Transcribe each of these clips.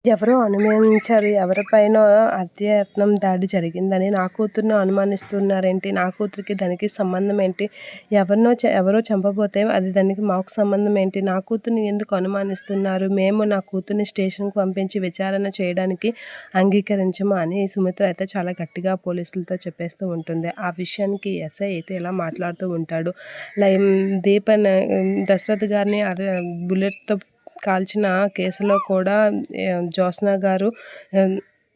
ఎవరో అనుమానించారు. ఎవరిపైనో హత్యాయత్నం దాడి జరిగిందని నా కూతురును అనుమానిస్తున్నారేంటి? నా కూతురికి దానికి సంబంధం ఏంటి? ఎవరో చంపబోతే అది దానికి మాకు సంబంధం ఏంటి? నా కూతుర్ని ఎందుకు అనుమానిస్తున్నారు? మేము నా కూతుర్ని స్టేషన్‌కి పంపించి విచారణ చేయడానికి అంగీకరించము అని సుమిత్ర అయితే చాలా గట్టిగా పోలీసులతో చెప్పేస్తూ ఉంటుంది. ఆ విషయానికి ఎస్ఐ అయితే ఇలా మాట్లాడుతూ ఉంటాడు. దీపన్ దశరథ్ గారిని బుల్లెట్‌తో కాల్చిన కేసులో కూడా జ్యోత్స్న గారు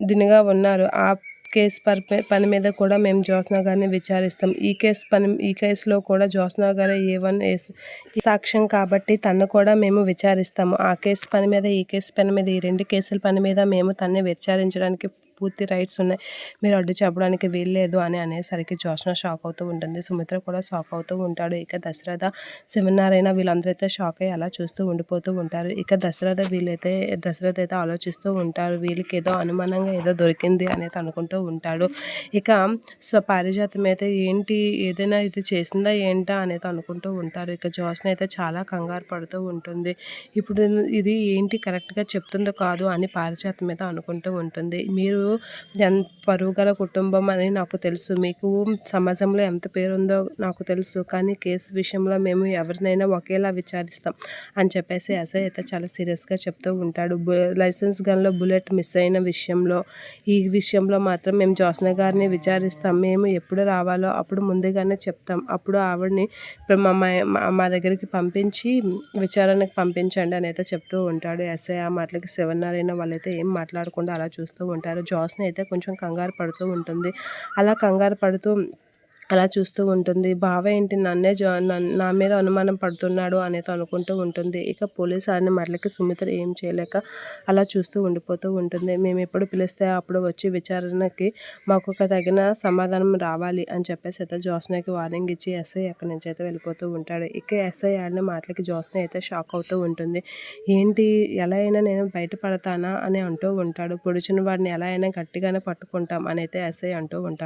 దీనిగా ఉన్నారు. ఆ కేసు పని మీద కూడా మేము జ్యోత్స్న గారిని విచారిస్తాం. ఈ కేసులో కూడా జ్యోత్స్న గారే A1 సాక్ష్యం కాబట్టి తనను కూడా మేము విచారిస్తాము. ఆ కేసు పని మీద, ఈ కేసు పని మీద, ఈ 2 కేసుల పని మీద మేము తనని విచారించడానికి పూర్తి రైట్స్ ఉన్నాయి. మీరు అడ్డు చెప్పడానికి వీల్లేదు అని అనేసరికి జ్యోత్స్న షాక్ అవుతూ ఉంటుంది. సుమిత్ర కూడా షాక్ అవుతూ ఉంటాడు. ఇక దశరథ, శివనారాయణ వీళ్ళందరూ అయితే షాక్ అయ్యి అలా చూస్తూ ఉండిపోతూ ఉంటారు. ఇక దశరథ అయితే ఆలోచిస్తూ ఉంటారు. వీళ్ళకి ఏదో అనుమానంగా ఏదో దొరికింది అనేది అనుకుంటూ ఉంటాడు. ఇక పారిజాతం అయితే ఏంటి, ఏదైనా ఇది చేసిందా ఏంటా అనేది అనుకుంటూ ఉంటారు. ఇక జ్యోత్స్న అయితే చాలా కంగారు పడుతూ ఉంటుంది. ఇప్పుడు ఇది ఏంటి కరెక్ట్గా చెప్తుందో కాదు అని పారిజాతం మీద అనుకుంటూ ఉంటుంది. మీరు పరువు గల కుటుంబం అని నాకు తెలుసు. మీకు సమాజంలో ఎంత పేరుందో నాకు తెలుసు. కానీ కేసు విషయంలో మేము ఎవరినైనా ఒకేలా విచారిస్తాం అని చెప్పేసి ఎస్ఐ అయితే చాలా సీరియస్గా చెప్తూ ఉంటాడు. లైసెన్స్ గన్లో బుల్లెట్ మిస్ అయిన ఈ విషయంలో మాత్రం మేము జ్యోత్స్న గారిని విచారిస్తాం. మేము ఎప్పుడు రావాలో అప్పుడు ముందుగానే చెప్తాం. అప్పుడు ఆవిడని మా దగ్గరికి పంపించి విచారణకు పంపించండి అని అయితే చెప్తూ ఉంటాడు ఎస్ఐ. ఆ మాటలకి శివనారాయణ వాళ్ళైతే ఏం మాట్లాడకుండా అలా చూస్తూ ఉంటారు. జ్యోత్స్న అయితే కొంచెం కంగారు పడుతూ ఉంటుంది. అలా చూస్తూ ఉంటుంది. బావ ఏంటి నా మీద అనుమానం పడుతున్నాడు అనేది అనుకుంటూ ఉంటుంది. ఇక పోలీసు అనే మాటలకి సుమిత్ర ఏం చేయలేక అలా చూస్తూ ఉండిపోతూ ఉంటుంది. మేము ఎప్పుడు పిలిస్తే అప్పుడు వచ్చి విచారణకి మాకు ఒక తగిన సమాధానం రావాలి అని చెప్పేసి అయితే జ్యోత్స్నకి వార్నింగ్ ఇచ్చి ఎస్ఐ అక్కడి నుంచి అయితే వెళ్ళిపోతూ ఉంటాడు. ఇక ఎస్ఐ ఆడిన మాటలకి జ్యోత్స్న అయితే షాక్ అవుతూ ఉంటుంది. ఏంటి, ఎలా అయినా నేను బయటపడతానా అని అంటూ ఉంటాడు. పొడిచిన వాడిని ఎలా అయినా గట్టిగానే పట్టుకుంటాం అని అయితే ఎస్ఐ అంటూ ఉంటాడు.